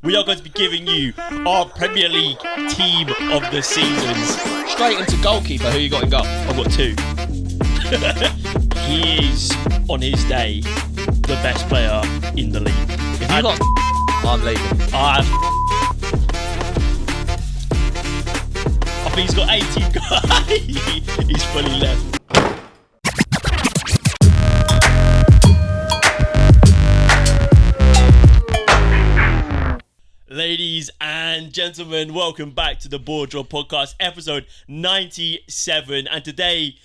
we are going to be giving you our Premier League team of the seasons. Straight into goalkeeper. Who you got in goal? I've got two. He is, on his day, the best player in the league. If You got I'm leaving. I think he's got 18 goals. He's fully left. Ladies and gentlemen, welcome back to the BoreDraw podcast, episode 97. And today,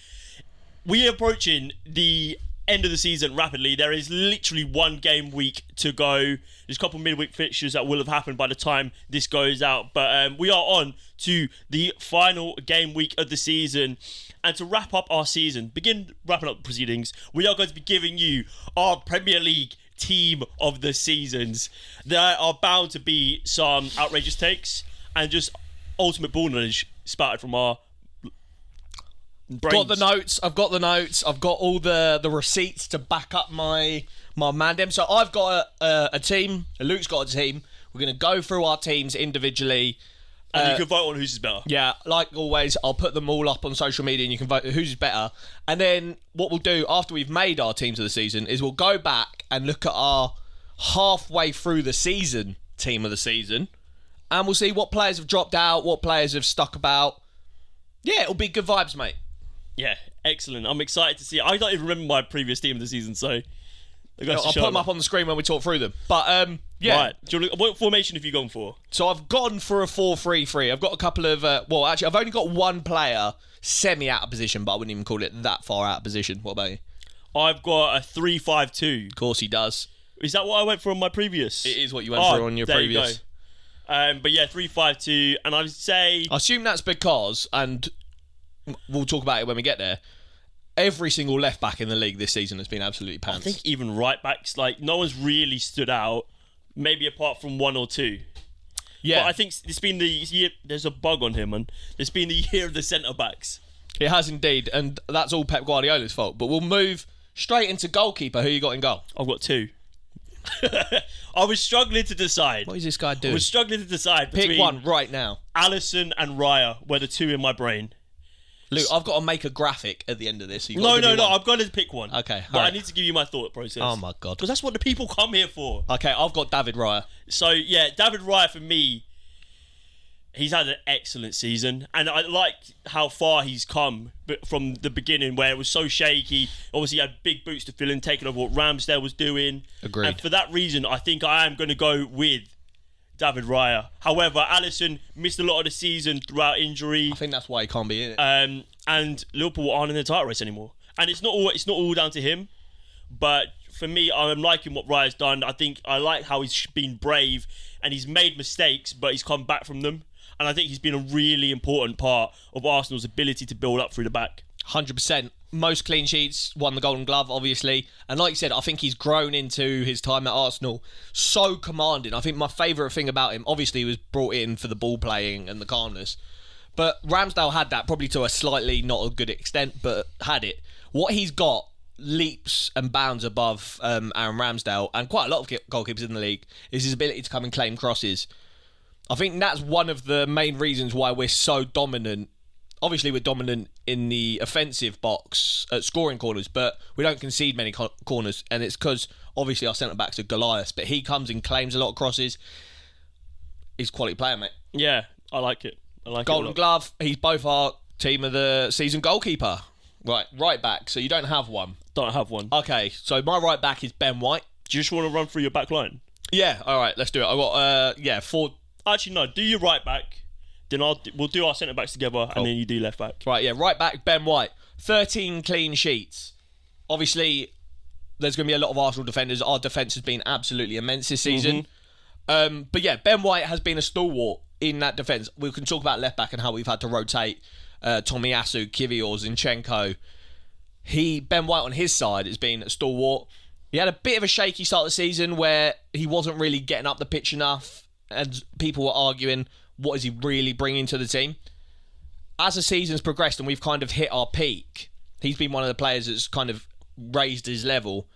we are approaching the end of the season rapidly. There is literally one game week to go. There's a couple of midweek fixtures that will have happened by the time this goes out. But we are on to the final game week of the season. And to wrap up our season, wrapping up the proceedings, we are going to be giving you our Premier League team of the seasons. There are bound to be some outrageous takes and just ultimate ball knowledge spouted from our brains. I've got the notes. I've got all the receipts to back up my mandem. So I've got a team. Luke's got a team. We're going to go through our teams individually. And you can vote on who's better. Yeah, like always, I'll put them all up on social media and you can vote who's better. And then what we'll do after we've made our teams of the season is we'll go back and look at our halfway through the season team of the season. And we'll see what players have dropped out, what players have stuck about. Yeah, it'll be good vibes, mate. Yeah, excellent. I'm excited to see it. I don't even remember my previous team of the season, so I'll put them up on the screen when we talk through them. But, yeah. Right. What formation have you gone for? So I've gone for a 4-3-3. I've got a couple of... actually, I've only got one player semi-out of position, but I wouldn't even call it that far out of position. What about you? I've got a 3-5-2. Of course he does. Is that what I went for on my previous? It is what you went for on your previous. You go. But yeah, 3-5-2. And I would say... I assume that's because, and we'll talk about it when we get there, every single left-back in the league this season has been absolutely pants. I think even right-backs, no one's really stood out, maybe apart from one or two. Yeah. But I think it's been the year... There's a bug on here, man. It's been the year of the centre-backs. It has indeed, and that's all Pep Guardiola's fault. But we'll move straight into goalkeeper. Who you got in goal? I've got two. I was struggling to decide. What is this guy doing? I was struggling to decide Pick between one right now. Alisson and Raya were the two in my brain. Luke, I've got to make a graphic at the end of this. So No, I've got to pick one. Okay. But I need to give you my thought process. Oh, my God. Because that's what the people come here for. Okay, I've got David Raya. So, yeah, David Raya, for me, he's had an excellent season. And I like how far he's come from the beginning, where it was so shaky. Obviously, he had big boots to fill in, taking over what Ramsdale was doing. Agreed. And for that reason, I think I am going to go with David Raya. However, Alisson missed a lot of the season throughout injury. I think that's why he can't be in it. And Liverpool aren't in the title race anymore. And it's not all down to him. But for me, I'm liking what Raya's done. I think I like how he's been brave and he's made mistakes, but he's come back from them. And I think he's been a really important part of Arsenal's ability to build up through the back. 100%. Most clean sheets, won the Golden Glove, obviously. And like you said, I think he's grown into his time at Arsenal so commanding. I think my favourite thing about him, obviously, he was brought in for the ball playing and the calmness. But Ramsdale had that, probably to a slightly not a good extent, but had it. What he's got leaps and bounds above Aaron Ramsdale, and quite a lot of goalkeepers in the league, is his ability to come and claim crosses. I think that's one of the main reasons why we're so dominant. Obviously, we're dominant in the offensive box at scoring corners, but we don't concede many corners, and it's because, obviously, our centre-backs are Goliaths, but he comes and claims a lot of crosses. He's a quality player, mate. Yeah, I like it. Golden Glove, he's both our team of the season goalkeeper. Right back, so you don't have one. Don't have one. Okay, so my right back is Ben White. Do you just want to run through your back line? Yeah, all right, let's do it. I've got, 4... Actually, no, do your right back. Then we'll do our centre-backs together, and then you do left back. Right, yeah, right back, Ben White. 13 clean sheets. Obviously, there's going to be a lot of Arsenal defenders. Our defence has been absolutely immense this season. But yeah, Ben White has been a stalwart in that defence. We can talk about left back and how we've had to rotate Tomiyasu, Kivior, Zinchenko. Ben White on his side has been a stalwart. He had a bit of a shaky start of the season where he wasn't really getting up the pitch enough, and people were arguing, what is he really bringing to the team? As the season's progressed and we've kind of hit our peak, he's been one of the players that's kind of raised his level.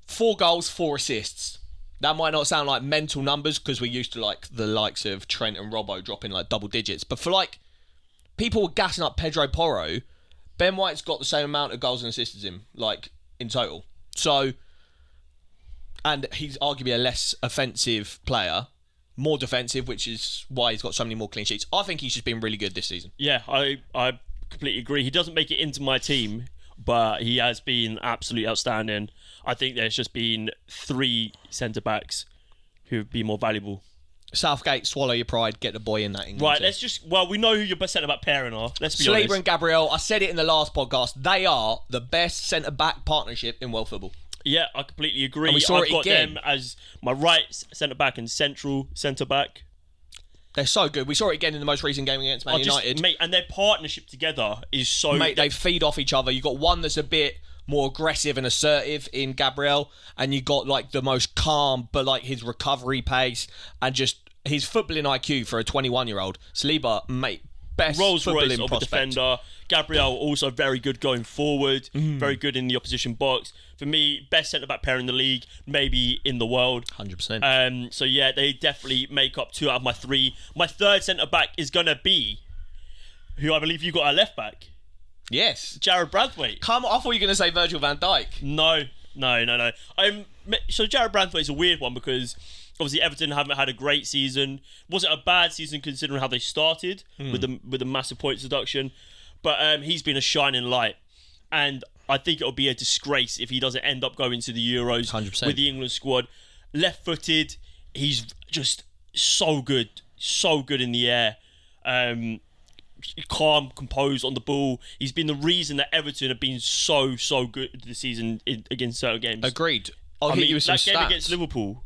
4 goals, 4 assists. That might not sound like mental numbers because we used to like the likes of Trent and Robbo dropping like double digits. But for like people were gassing up Pedro Porro, Ben White's got the same amount of goals and assists as him, like in total. So, and he's arguably a less offensive player, more defensive, which is why he's got so many more clean sheets. I think he's just been really good this season. Yeah, I completely agree. He doesn't make it into my team, but he has been absolutely outstanding. I think there's just been 3 centre-backs who've been more valuable. Southgate, swallow your pride, get the boy in that England Right, team. let's just... Well, we know who your best centre-back pairing are. Let's be honest. Saliba and Gabriel, I said it in the last podcast, they are the best centre-back partnership in world football. Yeah, I completely agree. And we saw I've it got again. them as my right centre-back and central centre-back. They're so good. We saw it again in the most recent game against Man United. Mate, and their partnership together is so... Mate, they feed off each other. You got one that's a bit more aggressive and assertive in Gabriel, and you got like the most calm, but like his recovery pace and just his footballing IQ for a 21-year-old. Saliba, mate, best Rolls Royce footballing of a prospect. defender. Gabriel also very good going forward, very good in the opposition box. For me, best centre-back pair in the league, maybe in the world. 100%. So yeah, they definitely make up 2 out of my 3. My third centre-back is going to be, who I believe you got a left-back, Yes. Jared Branthwaite. Come on, I thought you were going to say Virgil van Dijk. No. So Jared Branthwaite is a weird one because obviously Everton haven't had a great season. Wasn't a bad season considering how they started with the massive points deduction. But he's been a shining light. And I think it'll be a disgrace if he doesn't end up going to the Euros 100%. with the England squad. Left-footed, he's just so good in the air. Calm, composed on the ball. He's been the reason that Everton have been so good this season against certain games. Agreed. I'll hit you with some that game stats. against Liverpool,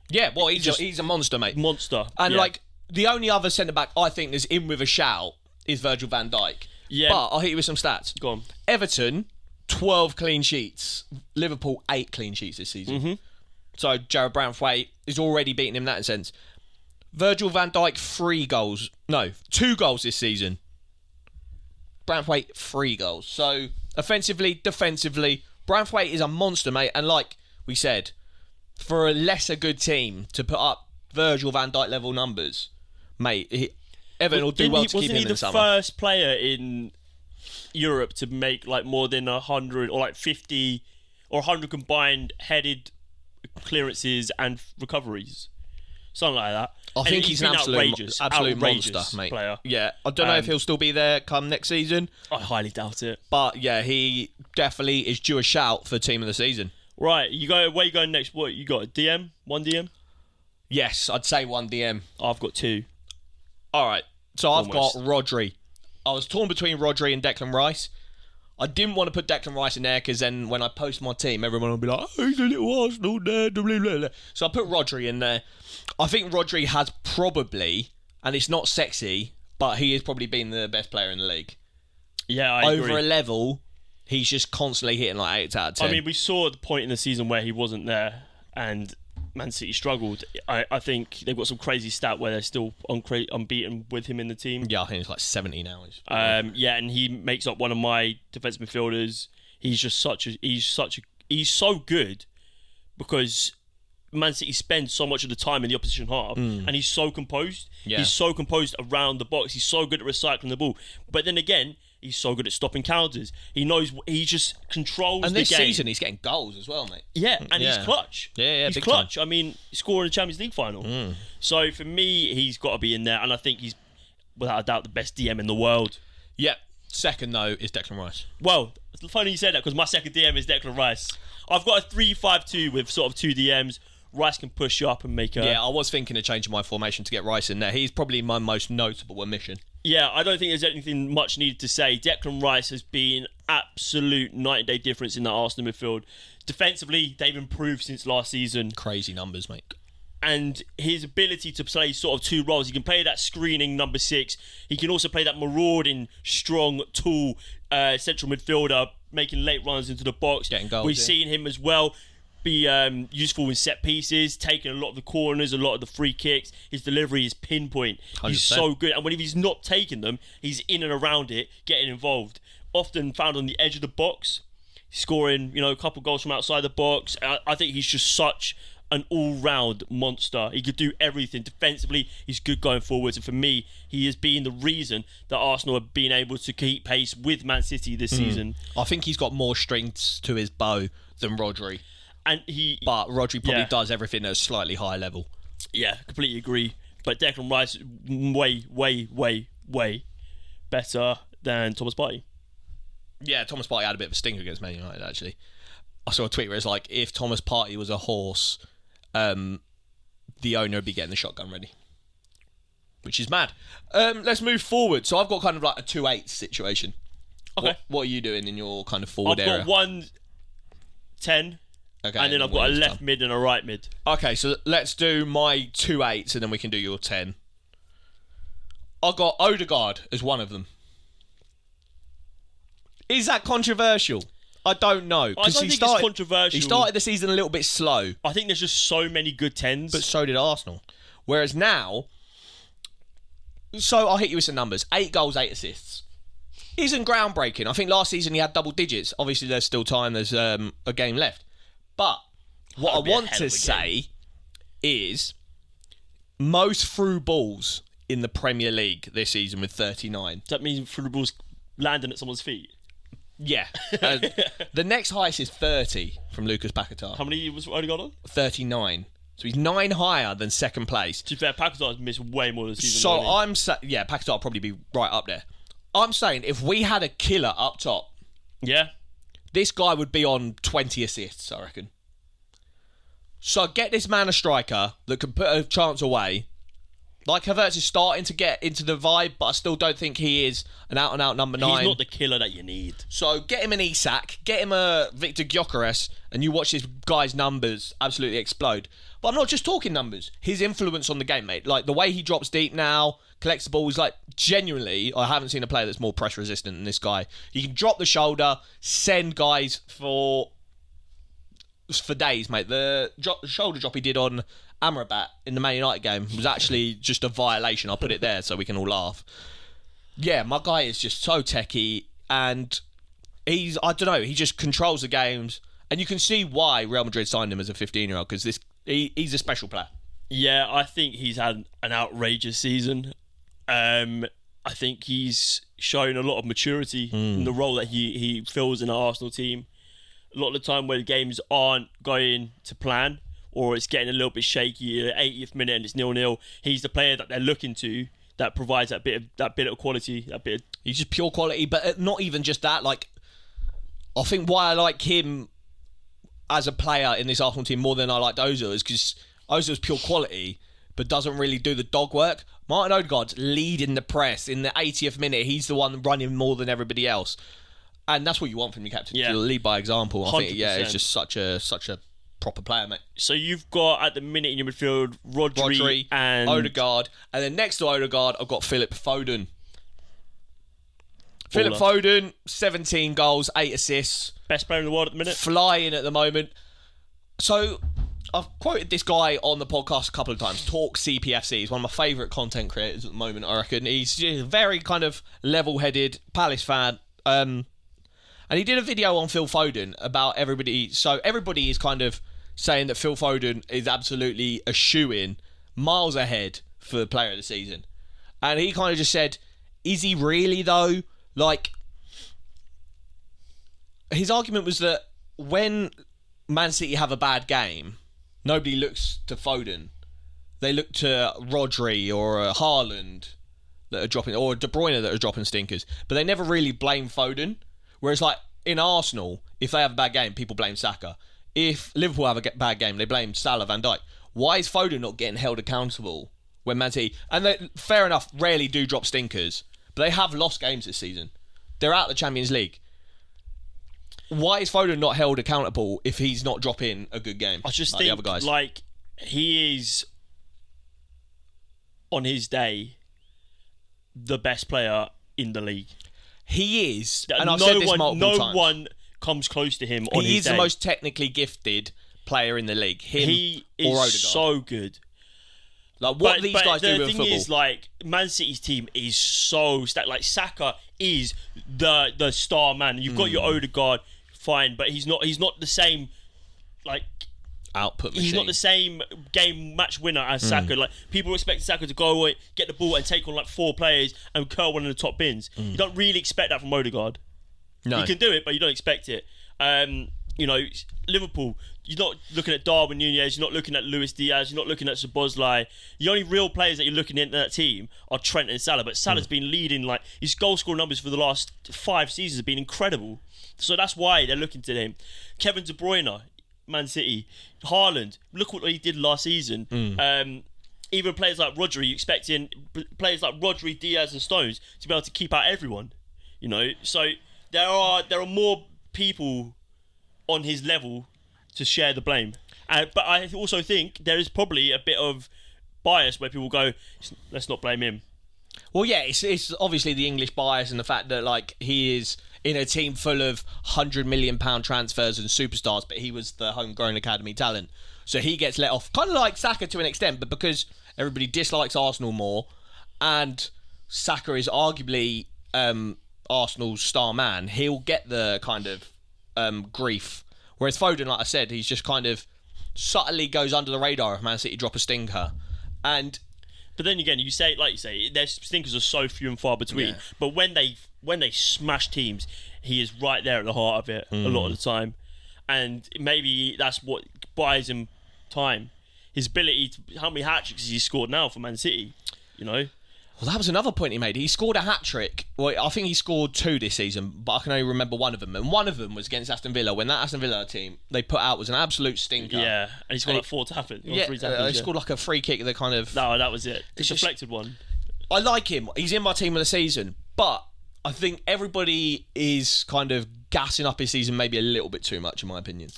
Yeah, well, he's a monster, mate. monster. And yeah. like the only other centre back I think that's in with a shout is Virgil van Dijk. Yeah. But I'll hit you with some stats. Go on. Everton, 12 clean sheets. Liverpool, 8 clean sheets this season. Mm-hmm. So Jared Branthwaite is already beating him in that sense. Virgil van Dijk, 2 goals this season. Branthwaite, 3 goals. So offensively, defensively, Branthwaite is a monster, mate. And like we said, for a lesser good team to put up Virgil van Dijk level numbers, mate, Everton will do well to keep him in the summer. Wasn't he the first player in Europe to make like more than 100 or like 50 or 100 combined headed clearances and recoveries? Something like that. I think he's an been absolute monster, mate. Player. Yeah, I don't know if he'll still be there come next season, I highly doubt it. but yeah, he definitely is due a shout for team of the season. Right, where you going next? What you got? A DM? 1 DM? Yes, I'd say 1 DM. I've got 2. All right, so I've Almost. got Rodri. I was torn between Rodri and Declan Rice. I didn't want to put Declan Rice in there because then when I post my team, everyone will be like, oh, he's a little Arsenal there. Blah, blah, blah. So I put Rodri in there. I think Rodri has probably, and it's not sexy, but he has probably been the best player in the league. Yeah, I agree. Over a level, he's just constantly hitting like 8 out of 10. I mean, we saw the point in the season where he wasn't there and Man City struggled. I think they've got some crazy stat where they're still unbeaten with him in the team. Yeah, I think it's like 70 now. Yeah, and he makes up one of my defensive midfielders. He's so good because Man City spends so much of the time in the opposition half, and he's so composed. Yeah. He's so composed around the box. He's so good at recycling the ball. But then again, he's so good at stopping counters. He just controls the game. And this season, he's getting goals as well, mate. Yeah, and he's clutch. Yeah, he's big clutch. time. I mean, scoring a Champions League final. So for me, he's got to be in there, and I think he's without a doubt the best DM in the world. Yep. Second, though, is Declan Rice. Well, it's funny you said that because my second DM is Declan Rice. I've got a 3-5-2 with sort of 2 DMs. Rice can push you up and make a... Yeah, I was thinking of changing my formation to get Rice in there. He's probably my most notable omission. Yeah, I don't think there's anything much needed to say. Declan Rice has been absolute night-and-day difference in that Arsenal midfield. Defensively, they've improved since last season. Crazy numbers, mate. And his ability to play sort of 2 roles. He can play that screening number 6. He can also play that marauding, strong, tall central midfielder, making late runs into the box. Getting goals, We've seen him as well be useful in set pieces, taking a lot of the corners, a lot of the free kicks. His delivery is pinpoint. 100%. He's so good. And when he's not taking them, he's in and around it, getting involved. Often found on the edge of the box, scoring, a couple goals from outside the box. I think he's just such an all-round monster. He could do everything. Defensively, he's good going forwards. And for me, he has been the reason that Arsenal have been able to keep pace with Man City this season. I think he's got more strings to his bow than Rodri. But Rodri probably does everything at a slightly higher level. Yeah, completely agree. But Declan Rice, way better than Thomas Partey. Yeah, Thomas Partey had a bit of a stinker against Man United, actually. I saw a tweet where it's like, if Thomas Partey was a horse, the owner would be getting the shotgun ready. Which is mad. Let's move forward. So I've got kind of like a 2-8 situation. Okay. What are you doing in your kind of forward area? I've got 1-10. Okay, and then I've got a left mid and a right mid. Okay, so let's do my 2-8s and then we can do your 10. I've got Odegaard as one of them. Is that controversial? I don't know. I don't think it's controversial. He started the season a little bit slow. I think there's just so many good 10s. But so did Arsenal. Whereas now... So I'll hit you with some numbers. 8 goals, 8 assists. Isn't groundbreaking. I think last season he had double digits. Obviously there's still time. There's a game left. But what I want to say is most through balls in the Premier League this season with 39. Does that mean through balls landing at someone's feet? Yeah. The next highest is 30 from Lucas Paquetá. How many was Odegaard on? 39. So he's 9 higher than second place. To be fair, Paquetá has missed way more this season. So I'm saying, Paquetá will probably be right up there. I'm saying if we had a killer up top, this guy would be on 20 assists, I reckon. So get this man a striker that can put a chance away. Like Havertz is starting to get into the vibe, but I still don't think he is an out-and-out number 9. He's not the killer that you need. So get him an Isak, get him a Victor Gyökeres, and you watch this guy's numbers absolutely explode. But I'm not just talking numbers. His influence on the game, mate. Like the way he drops deep now, collects the balls, like genuinely, I haven't seen a player that's more pressure resistant than this guy. He can drop the shoulder, send guys for days, mate. The shoulder drop he did on Amrabat in the Man United game was actually just a violation. I'll put it there so we can all laugh. Yeah, my guy is just so techie, and he's, I don't know, he just controls the games, and you can see why Real Madrid signed him as a 15-year-old, because he's a special player. Yeah, I think he's had an outrageous season. I think he's shown a lot of maturity in the role that he fills in our Arsenal team. A lot of the time where the games aren't going to plan, or it's getting a little bit shaky at 80th minute and it's 0-0, he's the player that they're looking to that provides that bit of quality, He's just pure quality, but not even just that. Like, I think why I like him as a player in this Arsenal team more than I liked Ozil is because Ozil's pure quality, but doesn't really do the dog work. Martin Odegaard's leading the press in the 80th minute. He's the one running more than everybody else. And that's what you want from your captain, to lead by example. I think, it's just such a proper player, mate. So you've got, at the minute in your midfield, Rodri and Odegaard. And then next to Odegaard, I've got Philip Foden. Philip Foden, 17 goals, 8 assists. Best player in the world at the minute. Flying at the moment. So I've quoted this guy on the podcast a couple of times. Talk CPFC. He's one of my favourite content creators at the moment, I reckon. He's very kind of level-headed Palace fan. And he did a video on Phil Foden about everybody. So everybody is kind of saying that Phil Foden is absolutely a shoo-in, miles ahead for the player of the season. And he kind of just said, is he really though? Like, his argument was that when Man City have a bad game, nobody looks to Foden. They look to Rodri or Haaland that are dropping, or De Bruyne that are dropping stinkers. But they never really blame Foden. Whereas, like, in Arsenal, if they have a bad game, people blame Saka. If Liverpool have a bad game, they blame Salah, Van Dijk. Why is Foden not getting held accountable when Man City... And they, fair enough, rarely do drop stinkers, but they have lost games this season. They're out of the Champions League. Why is Foden not held accountable if he's not dropping a good game? I just like think, the other guys? Like, he is, on his day, the best player in the league. He is, and I've said this multiple times. No one comes close to him on his day. He is the most technically gifted player in the league. He is so good. Like what these guys do in football. The thing is, like, Man City's team is so stacked. Like, Saka is the star man. You've got your Odegaard, fine, but he's not the same. Like, output machine. He's not the same game match winner as Saka. Like, people expect Saka to go away, get the ball, and take on like 4 players and curl one of the top bins. You don't really expect that from Odegaard. No. You can do it, but you don't expect it. Liverpool, you're not looking at Darwin Nunez, you're not looking at Luis Diaz, you're not looking at Szoboszlai. The only real players that you're looking at in that team are Trent and Salah, but Salah's been leading, like, his goal scoring numbers for the last 5 seasons have been incredible. So that's why they're looking to him. Kevin De Bruyne, Man City. Haaland, look what he did last season. Even players like Rodri, you're expecting players like Rodri, Diaz and Stones to be able to keep out everyone. So there are more people on his level to share the blame. But I also think there is probably a bit of bias where people go, let's not blame him. Well, yeah, it's obviously the English bias and the fact that, like, he is in a team full of £100 million transfers and superstars, but he was the homegrown academy talent. So he gets let off, kind of like Saka to an extent, but because everybody dislikes Arsenal more, and Saka is arguably Arsenal's star man, he'll get the kind of grief. Whereas Foden, like I said, he's just kind of subtly goes under the radar if Man City drop a stinker. But then again, their stinkers are so few and far between. Yeah. But when they smash teams, he is right there at the heart of it a lot of the time. And maybe that's what buys him time. His ability to, how many hat-tricks has he scored now for Man City? Well, that was another point he made. He scored a hat-trick. Well, I think he scored 2 this season, but I can only remember one of them. And one of them was against Aston Villa, when that Aston Villa team they put out was an absolute stinker. Yeah, and he scored like 4 tappers. Yeah, 3 tappers, he scored like a free kick that kind of... No, that was it. The deflected one. I like him. He's in my team of the season. But I think everybody is kind of gassing up his season maybe a little bit too much, in my opinion.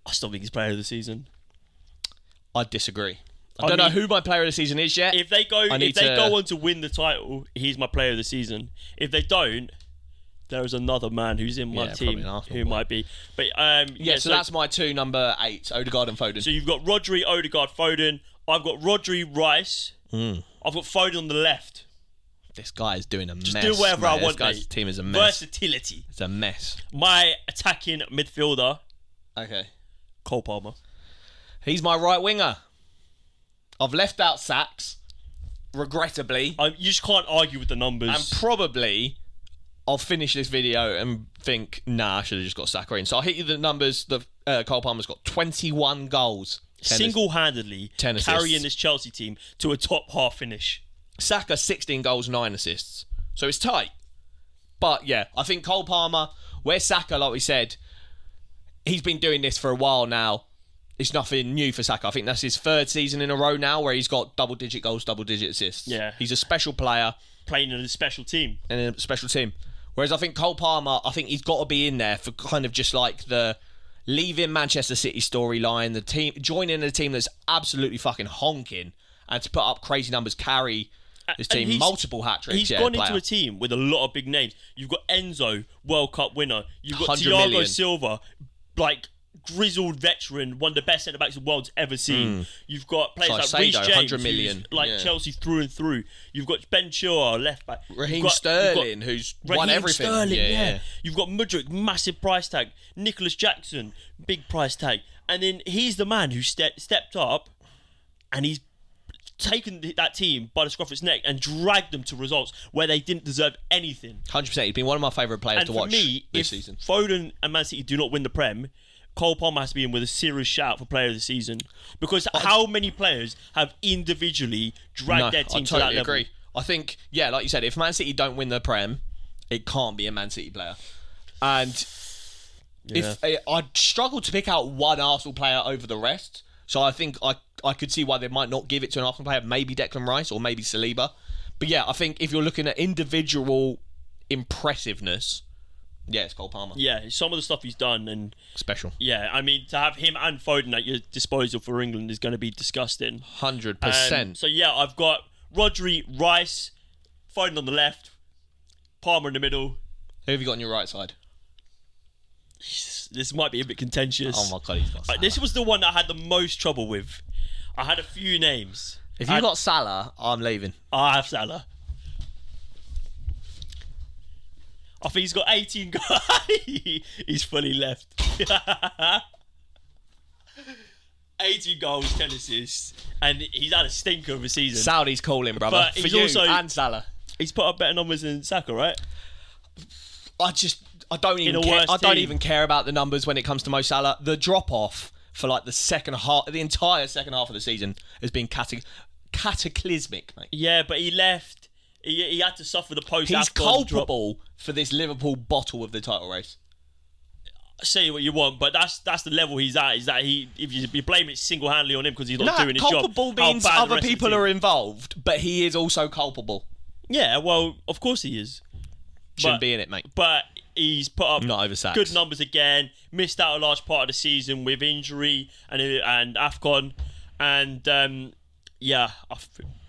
I still think he's player of the season. I disagree. I don't know who my player of the season is yet. If they go on to win the title, he's my player of the season. If they don't, there is another man who's in my team who might be. But so that's my 2 number 8, Odegaard and Foden. So you've got Rodri, Odegaard, Foden. I've got Rodri, Rice. I've got Foden on the left. This guy is doing a mess. Just do whatever I want, This mate. Team is a mess. Versatility. It's a mess. My attacking midfielder. Okay. Cole Palmer. He's my right winger. I've left out Sacks, regrettably. You just can't argue with the numbers. And probably I'll finish this video and think, nah, I should have just got Saka in. So I'll hit you the numbers. Cole Palmer's got 21 goals. Single-handedly carrying this Chelsea team to a top half finish. Saka, 16 goals, 9 assists. So it's tight. But yeah, I think Cole Palmer, where Saka, like we said, he's been doing this for a while now. It's nothing new for Saka. I think that's his 3rd season in a row now where he's got double-digit goals, double-digit assists. Yeah. He's a special player. Playing in a special team. Whereas I think Cole Palmer, I think he's got to be in there for kind of just like the leaving Manchester City storyline, the team joining a team that's absolutely fucking honking, and to put up crazy numbers, carry this team multiple hat-tricks. He's gone into a team with a lot of big names. You've got Enzo, World Cup winner. You've got Thiago Silva, like grizzled veteran, one of the best centre-backs the world's ever seen. You've got players like Reece James, 100 million. Chelsea through and through. You've got Ben Chilwell, left-back. Raheem Sterling, who's won everything. Yeah. You've got Mudryk, massive price tag. Nicholas Jackson, big price tag. And then he's the man who stepped up, and he's taken that team by the scruff of its neck and dragged them to results where they didn't deserve anything. 100%. He's been one of my favourite players to watch this season. Foden and Man City do not win the Prem, Cole Palmer has to be in with a serious shout for player of the season, because how many players have individually dragged their team to that level? I totally agree. I think, yeah, like you said, if Man City don't win the Prem, it can't be a Man City player. And if I'd struggle to pick out one Arsenal player over the rest, so I think I could see why they might not give it to an Arsenal player, maybe Declan Rice or maybe Saliba. But yeah, I think if you're looking at individual impressiveness, yeah, it's Cole Palmer. Yeah, some of the stuff he's done and special. Yeah, I mean, to have him and Foden at your disposal for England is going to be disgusting. 100%. So yeah, I've got Rodri, Rice, Foden on the left, Palmer in the middle. Who have you got on your right side? This might be a bit contentious. Oh my god, he's got Salah. This was the one that I had the most trouble with. I had a few names. If you got Salah, I'm leaving. I have Salah. I think he's got 18 goals. He's fully left. 18 goals, 10 assists, and he's had a stinker of a season. Saudi's calling, brother. But For he's you also- and Salah. He's put up better numbers than Saka, right? I don't In a even care. worse I don't team. even care about the numbers when it comes to Mo Salah. The drop off for like the entire second half of the season has been cataclysmic, mate. Yeah, but he left. He had to suffer the post. He's culpable for this Liverpool bottle of the title race. Say what you want, but that's the level he's at. Is that if you blame it single-handedly on him because he's not doing his job? Culpable how means bad the other rest of the people team- are involved, but he is also culpable. Yeah, well, of course he is. Shouldn't be in it, mate. But he's put up Not over sacks. good numbers again. Missed out a large part of the season with injury and AFCON, and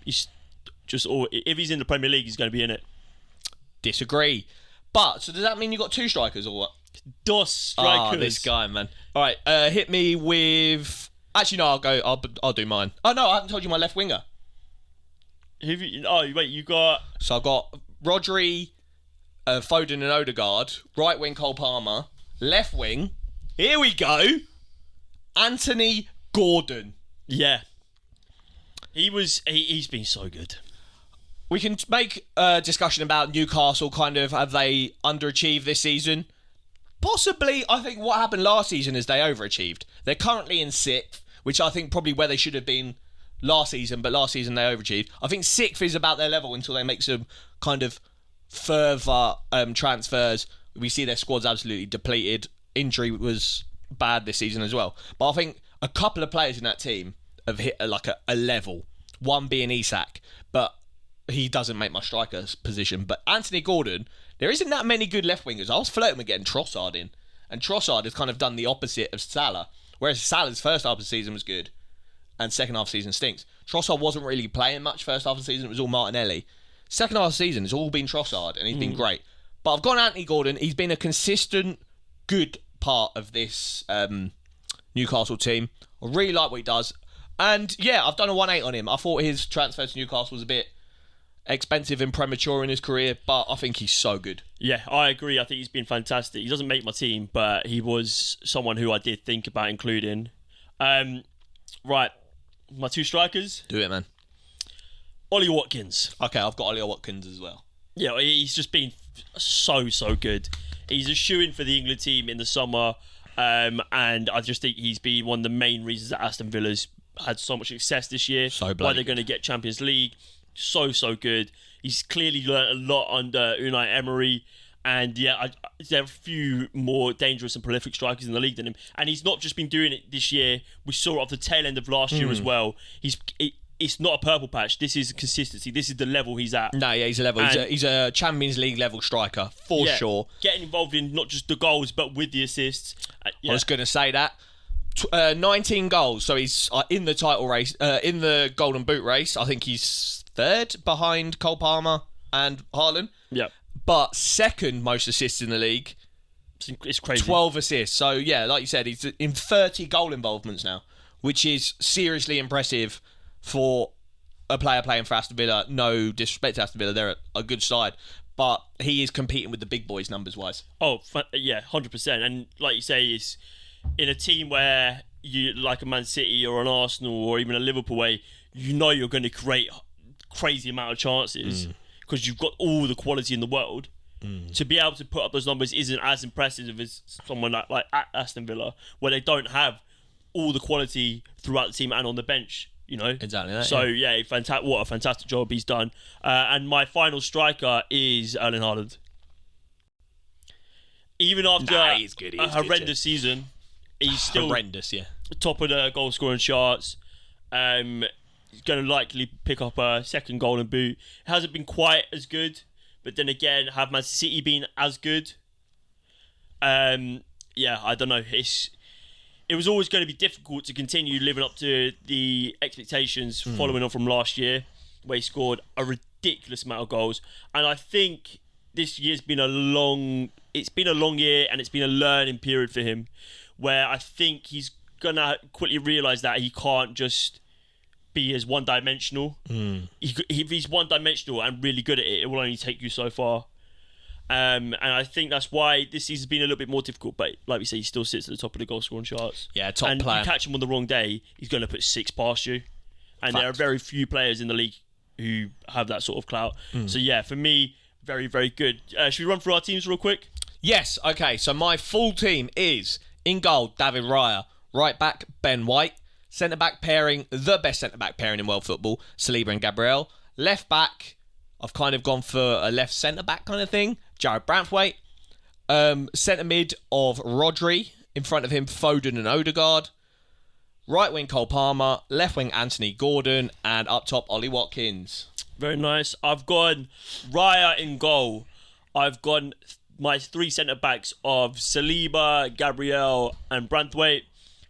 he's just if he's in the Premier League, he's going to be in it. Disagree. But so does that mean you got two strikers or what? Dos strikers. This guy, man. All right, hit me with. Actually, no. I'll do mine. Oh no, I haven't told you my left winger. You got. So I've got Rodri, Foden and Odegaard. Right wing Cole Palmer. Left wing. Here we go. Anthony Gordon. Yeah. He's been so good. We can make a discussion about Newcastle. Kind of have they underachieved this season? Possibly. I think what happened last season is they overachieved. They're currently in 6th, which I think probably where they should have been last season, but last season they overachieved. I think 6th is about their level until they make some kind of further transfers. We see their squad's absolutely depleted. Injury was bad this season as well. But I think a couple of players in that team have hit like a level. One being Isak, but he doesn't make my striker's position. But Anthony Gordon, there isn't that many good left wingers. I was flirting with getting Trossard in, and Trossard has kind of done the opposite of Salah. Whereas Salah's first half of the season was good, and second half of the season stinks. Trossard wasn't really playing much first half of the season. It was all Martinelli. Second half of the season, it's all been Trossard, and he's been great. But I've gone Anthony Gordon. He's been a consistent, good part of this Newcastle team. I really like what he does. And yeah, I've done a 1-8 on him. I thought his transfer to Newcastle was a bit expensive and premature in his career, but I think he's so good. Yeah, I agree. I think he's been fantastic. He doesn't make my team, but he was someone who I did think about including. Right, my two strikers. Do it, man. Ollie Watkins. Okay, I've got Ollie Watkins as well. Yeah, he's just been so good. He's a shoo-in for the England team in the summer, and I just think he's been one of the main reasons that Aston Villa's had so much success this year. So why bloody they're going to get Champions League. So good. He's clearly learnt a lot under Unai Emery, and yeah, there are a few more dangerous and prolific strikers in the league than him. And he's not just been doing it this year. We saw it off the tail end of last year as well. It's not a purple patch. This is consistency. This is the level he's at. No, yeah, he's a level. He's a Champions League level striker for sure. Getting involved in not just the goals but with the assists. I was going to say that. 19 goals, so he's in the title race, in the Golden Boot race. I think he's third behind Cole Palmer and Haaland. Yeah, but second most assists in the league. It's crazy. 12 assists. So yeah, like you said, he's in 30 goal involvements now, which is seriously impressive for a player playing for Aston Villa. No disrespect to Aston Villa, they're a good side, but he is competing with the big boys numbers wise. Oh yeah, 100%. And like you say, it's in a team where you like a Man City or an Arsenal or even a Liverpool way, you know you're going to create crazy amount of chances because you've got all the quality in the world. To be able to put up those numbers isn't as impressive as someone like at Aston Villa, where they don't have all the quality throughout the team and on the bench. You know, exactly that. So yeah, what a fantastic job he's done. And my final striker is Erling Haaland. Even after he's good. a horrendous season, he's still horrendous. Yeah, top of the goal scoring charts. He's going to likely pick up a second Golden Boot. It hasn't been quite as good, but then again, have Man City been as good? Yeah, I don't know. It was always going to be difficult to continue living up to the expectations following on from last year, where he scored a ridiculous amount of goals. And I think this year's been a long year, and it's been a learning period for him, where I think he's going to quickly realise that he can't just be as one-dimensional. If he's one-dimensional and really good at it, it will only take you so far. And I think that's why this season's been a little bit more difficult. But like we say, he still sits at the top of the goal scoring charts. Yeah, top and player. You catch him on the wrong day, he's going to put 6 past you. And Fact. there are very few players in the league who have that sort of clout. So yeah, for me, very, very good. Should we run through our teams real quick? Yes, okay, so my full team is in goal, David Raya. Right back, Ben White. Centre-back pairing, the best centre-back pairing in world football, Saliba and Gabriel. Left back, I've kind of gone for a left centre-back kind of thing, Jared Branthwaite. Centre mid of Rodri. In front of him, Foden and Odegaard. Right wing, Cole Palmer. Left wing, Anthony Gordon. And up top, Ollie Watkins. Very nice. I've gone Raya in goal. I've gone my 3 centre-backs of Saliba, Gabriel and Branthwaite.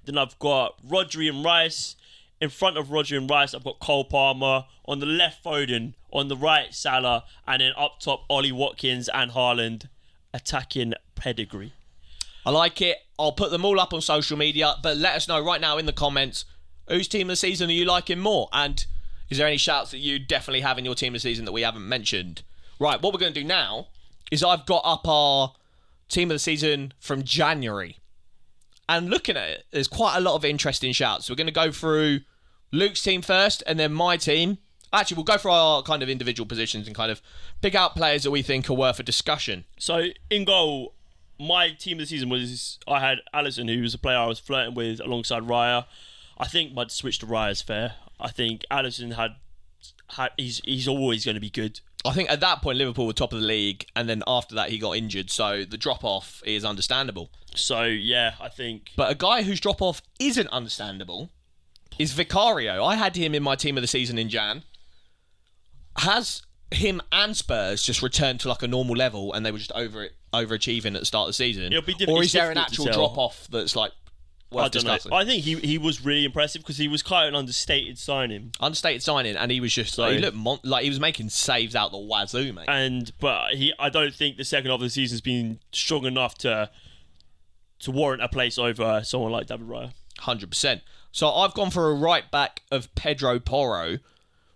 Then I've got Rodri and Rice. In front of Rodri and Rice, I've got Cole Palmer. On the left, Foden. On the right, Salah. And then up top, Ollie Watkins and Haaland. Attacking pedigree. I like it. I'll put them all up on social media, but let us know right now in the comments whose team of the season are you liking more, and is there any shouts that you definitely have in your team of the season that we haven't mentioned? Right, what we're going to do now is I've got up our team of the season from January, and looking at it, there's quite a lot of interesting shouts. We're going to go through Luke's team first, and then my team. Actually, we'll go for our kind of individual positions and kind of pick out players that we think are worth a discussion. So, in goal, my team of the season was, I had Alisson, who was a player I was flirting with alongside Raya. I think my switch to Raya is fair. I think Alisson he's always going to be good. I think at that point Liverpool were top of the league, and then after that he got injured, so the drop-off is understandable. So, yeah, I think... But a guy whose drop-off isn't understandable is Vicario. I had him in my team of the season in Jan. Has him and Spurs just returned to like a normal level and they were just overachieving at the start of the season? Or is there an actual drop-off that's like worth discussing? I think he was really impressive because he was quite an understated signing. And he was just like, he looked like he was making saves out the wazoo, mate. I don't think the second half of the season's been strong enough to warrant a place over someone like David Raya. 100%. So I've gone for a right back of Pedro Porro.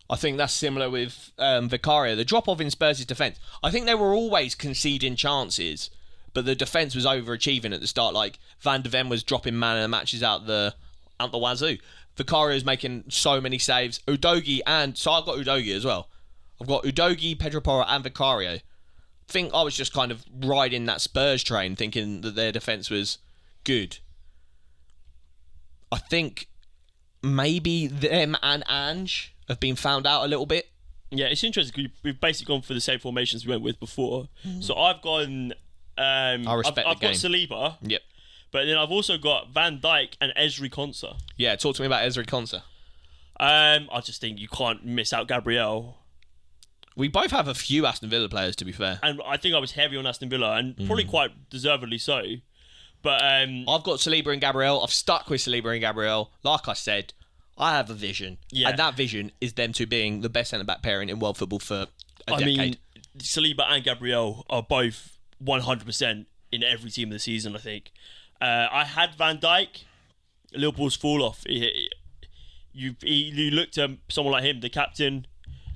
I think that's similar with Vicario. The drop-off in Spurs' defence. I think they were always conceding chances, but the defence was overachieving at the start. Like, Van de Ven was dropping man of the matches out the wazoo. Vicario's making so many saves. Udogie so I've got Udogie as well. I've got Udogie, Pedro Porro and Vicario. I think I was just kind of riding that Spurs train, thinking that their defence was good. I think maybe them and Ange have been found out a little bit. Yeah, it's interesting because we've basically gone for the same formations we went with before. So I've gone... I've got Saliba. Yep. But then I've also got Van Dijk and Ezri Konsa. Yeah, talk to me about Ezri Konsa. I just think you can't miss out Gabriel. We both have a few Aston Villa players, to be fair. And I think I was heavy on Aston Villa, and probably quite deservedly so. But I've got Saliba and Gabriel. I've stuck with Saliba and Gabriel. Like I said, I have a vision. Yeah. And that vision is them two being the best centre-back pairing in world football for a decade. I mean, Saliba and Gabriel are both 100% in every team of the season, I think. I had Van Dijk. Liverpool's fall off. You looked at someone like him, the captain.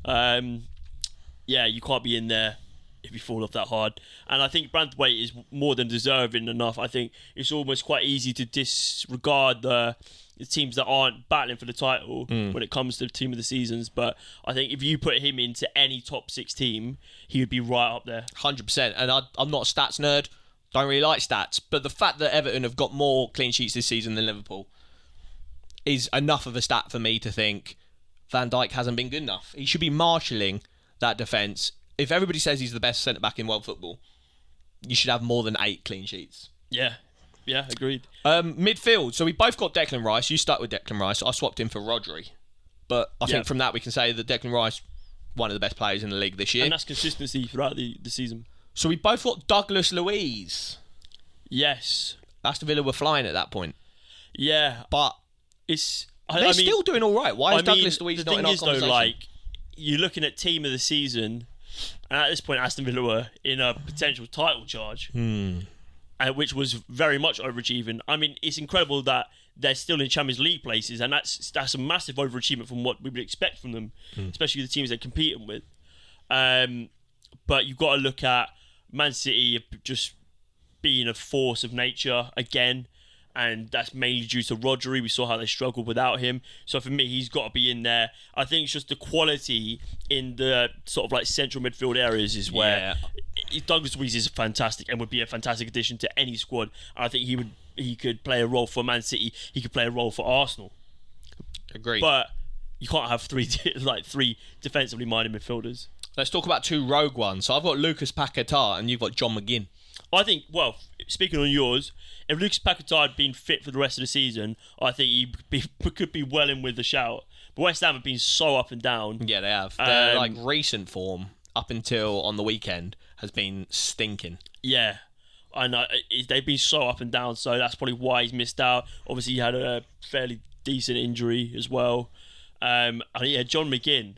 You can't be in there if you fall off that hard. And I think Branthwaite is more than deserving enough. I think it's almost quite easy to disregard the teams that aren't battling for the title when it comes to the team of the seasons. But I think if you put him into any top 6 team, he would be right up there. 100%. And I'm not a stats nerd. Don't really like stats. But the fact that Everton have got more clean sheets this season than Liverpool is enough of a stat for me to think Van Dijk hasn't been good enough. He should be marshalling that defence. If everybody says he's the best centre-back in world football, you should have more than 8 clean sheets. Yeah, agreed. Midfield. So we both got Declan Rice. You stuck with Declan Rice. I swapped him for Rodri. But I think from that we can say that Declan Rice, one of the best players in the league this year. And that's consistency throughout the season. So we both got Douglas Luiz. Yes. Aston Villa were flying at that point. Yeah. But they're still doing all right. Why is Douglas Luiz not in our conversation? Though, you're looking at team of the season, and at this point Aston Villa were in a potential title charge, which was very much overachieving. I mean, it's incredible that they're still in Champions League places, and that's a massive overachievement from what we would expect from them, especially the teams they're competing with. But you've got to look at Man City have just been a force of nature again, and that's mainly due to Rodri. We saw how they struggled without him. So for me, he's got to be in there. I think it's just the quality in the sort of like central midfield areas is where Douglas Luiz is fantastic and would be a fantastic addition to any squad. I think he could play a role for Man City. He could play a role for Arsenal. Agreed. But you can't have three defensively minded midfielders. Let's talk about two rogue ones. So I've got Lucas Paquetá and you've got John McGinn. I think, well, speaking on yours, if Lucas Paquetá had been fit for the rest of the season, I think he could be well in with the shout. But West Ham have been so up and down. Yeah, they have. Their recent form up until on the weekend has been stinking. Yeah, I know. They've been so up and down, so that's probably why he's missed out. Obviously, he had a fairly decent injury as well. And yeah, John McGinn.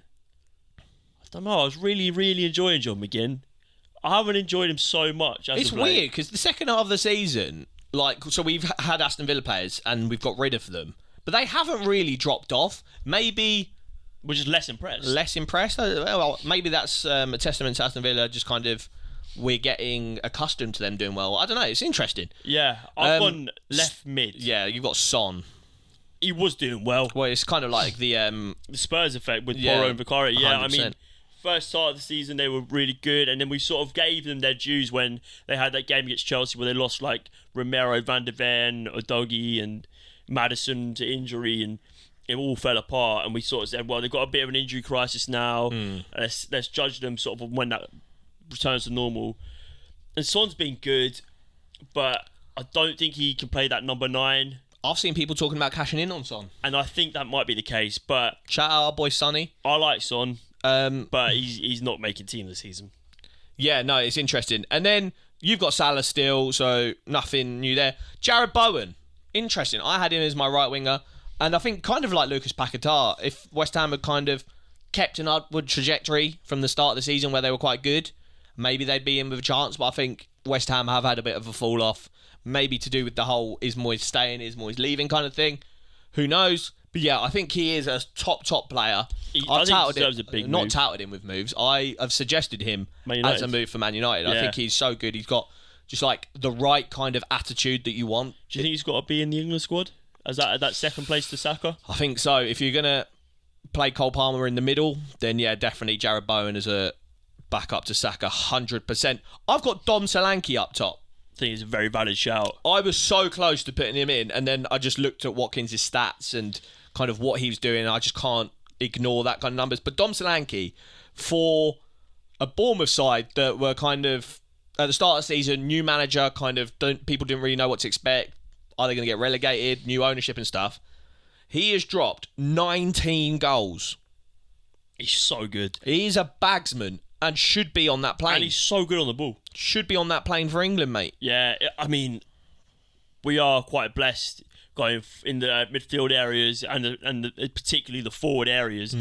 I don't know. I was really, really enjoying John McGinn. I haven't enjoyed him so much. It's weird because the second half of the season, so we've had Aston Villa players and we've got rid of them, but they haven't really dropped off. Maybe we're just less impressed. Well, maybe that's a testament to Aston Villa. Just kind of we're getting accustomed to them doing well. I don't know. It's interesting. Yeah, I've gone left mid. Yeah, you've got Son. He was doing well. Well, it's kind of like the Spurs effect with Porro and Vicario. Yeah, 100%. I mean, first start of the season they were really good, and then we sort of gave them their dues when they had that game against Chelsea where they lost like Romero, Van de Ven, Udogie and Maddison to injury, and it all fell apart. And we sort of said, well, they've got a bit of an injury crisis now. Let's judge them sort of when that returns to normal. And Son's been good, but I don't think he can play that number 9. I've seen people talking about cashing in on Son, and I think that might be the case. But shout out our boy Sonny. I like Son. But he's not making team this season. Yeah, no, it's interesting. And then you've got Salah still, so nothing new there. Jared Bowen, interesting. I had him as my right winger, and I think kind of like Lucas Paquetá, if West Ham had kind of kept an upward trajectory from the start of the season where they were quite good, maybe they'd be in with a chance. But I think West Ham have had a bit of a fall off, maybe to do with the whole is Moyes staying, is Moyes leaving kind of thing. Who knows? But yeah, I think he is a top player. I think he deserves a big not move. Touted him with moves. I have suggested him as a move for Man United. Yeah. I think he's so good. He's got just like the right kind of attitude that you want. Do you think he's got to be in the England squad? As that second place to Saka? I think so. If you're going to play Cole Palmer in the middle, then yeah, definitely Jared Bowen as a backup to Saka, 100%. I've got Dom Solanke up top. I think it's a very valid shout. I was so close to putting him in, and then I just looked at Watkins' stats and kind of what he was doing. I just can't ignore that kind of numbers. But Dom Solanke, for a Bournemouth side that were kind of at the start of the season, new manager, people didn't really know what to expect. Are they going to get relegated? New ownership and stuff. He has dropped 19 goals. He's so good. He's a bagsman and should be on that plane. And he's so good on the ball. Should be on that plane for England, mate. Yeah, I mean, we are quite blessed going in the midfield areas and particularly the forward areas.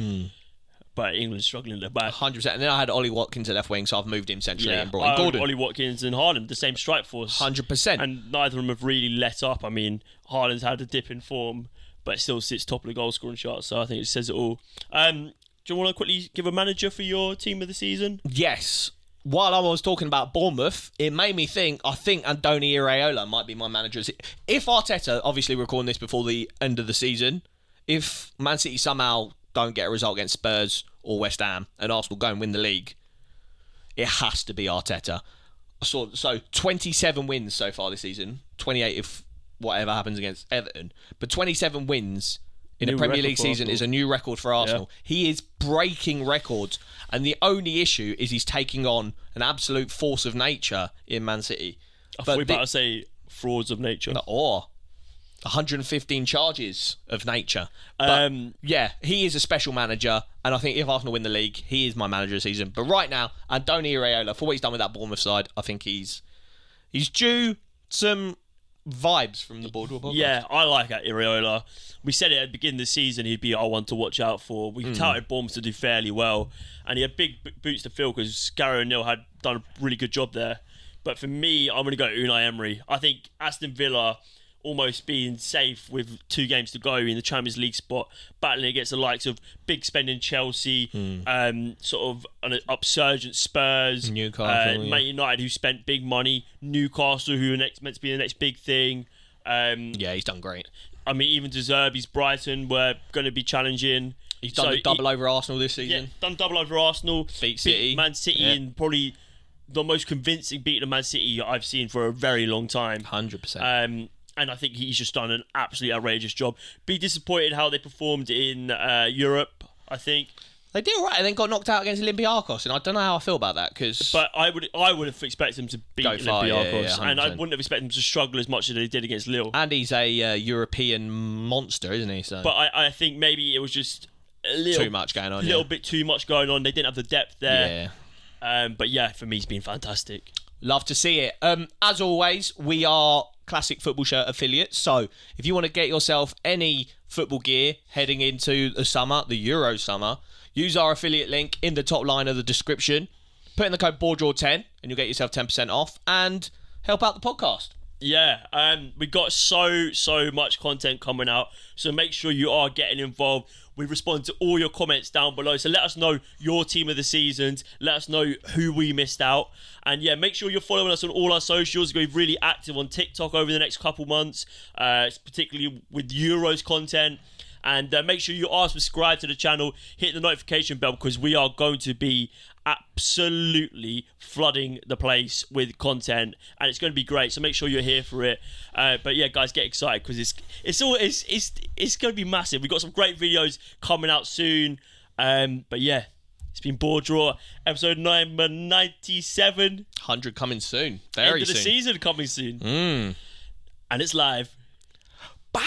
But England's struggling at the back. 100%. And then I had Ollie Watkins at left wing, so I've moved him centrally and brought in Gordon. Ollie Watkins and Haaland, the same strike force. 100%. And neither of them have really let up. I mean, Haaland's had a dip in form, but it still sits top of the goal scoring chart, so I think it says it all. Do you want to quickly give a manager for your team of the season? Yes. While I was talking about Bournemouth, it made me think, I think Andoni Iraola might be my manager. If Arteta, obviously we're recording this before the end of the season, if Man City somehow don't get a result against Spurs or West Ham and Arsenal go and win the league, it has to be Arteta. So 27 wins so far this season, 28 if whatever happens against Everton, but 27 wins in a Premier League season is a new record for Arsenal. Yeah. He is breaking records, and the only issue is he's taking on an absolute force of nature in Man City. I thought we were about to say frauds of nature. Or 115 charges of nature. But yeah, he is a special manager, and I think if Arsenal win the league, he is my manager of the season. But right now, Andoni Iraola, for what he's done with that Bournemouth side, I think he's due some vibes from the BoreDraw podcast. Yeah, I like Iraola. We said it at the beginning of the season he'd be our one to watch out for. We touted Bournemouth to do fairly well, and he had big boots to fill because Gary O'Neill had done a really good job there. But for me, I'm going to go Unai Emery. I think Aston Villa, almost being safe with 2 games to go in the Champions League spot, battling against the likes of big spending Chelsea, sort of an upsurgent Spurs, Newcastle, Man United, who spent big money, Newcastle, who are meant to be the next big thing. Yeah, he's done great. I mean, even De Zerbi's Brighton were going to be challenging. He's done the double over Arsenal this season. Yeah, done double over Arsenal. Beat City. Man City in probably the most convincing beat of Man City I've seen for a very long time. 100%. And I think he's just done an absolutely outrageous job. Be disappointed how they performed in Europe, I think. They did all right and then got knocked out against Olympiacos, and I don't know how I feel about that because. But I would have expected them to beat Olympiacos, yeah, and I wouldn't have expected them to struggle as much as they did against Lille. And he's a European monster, isn't he? So. But I think maybe it was just a little too much going on. A little bit too much going on. They didn't have the depth there. Yeah. But yeah, for me, he's been fantastic. Love to see it. As always, we are Classic Football Shirt affiliates. So if you want to get yourself any football gear heading into the summer, the Euro summer, use our affiliate link in the top line of the description. Put in the code BoreDraw10 and you'll get yourself 10% off and help out the podcast. Yeah, we got so much content coming out, so make sure you are getting involved. We respond to all your comments down below, so let us know your team of the seasons, let us know who we missed out, and yeah, make sure you're following us on all our socials. We're really active on TikTok over the next couple months, particularly with Euros content. And make sure you are subscribed to the channel, hit the notification bell, because we are going to be absolutely flooding the place with content, and it's going to be great. So make sure you're here for it. But yeah, guys, get excited because it's going to be massive. We've got some great videos coming out soon. But yeah, it's been BoreDraw, episode 97. 100 coming soon. Very soon. End of the season coming soon. Mm. And it's live. Bah!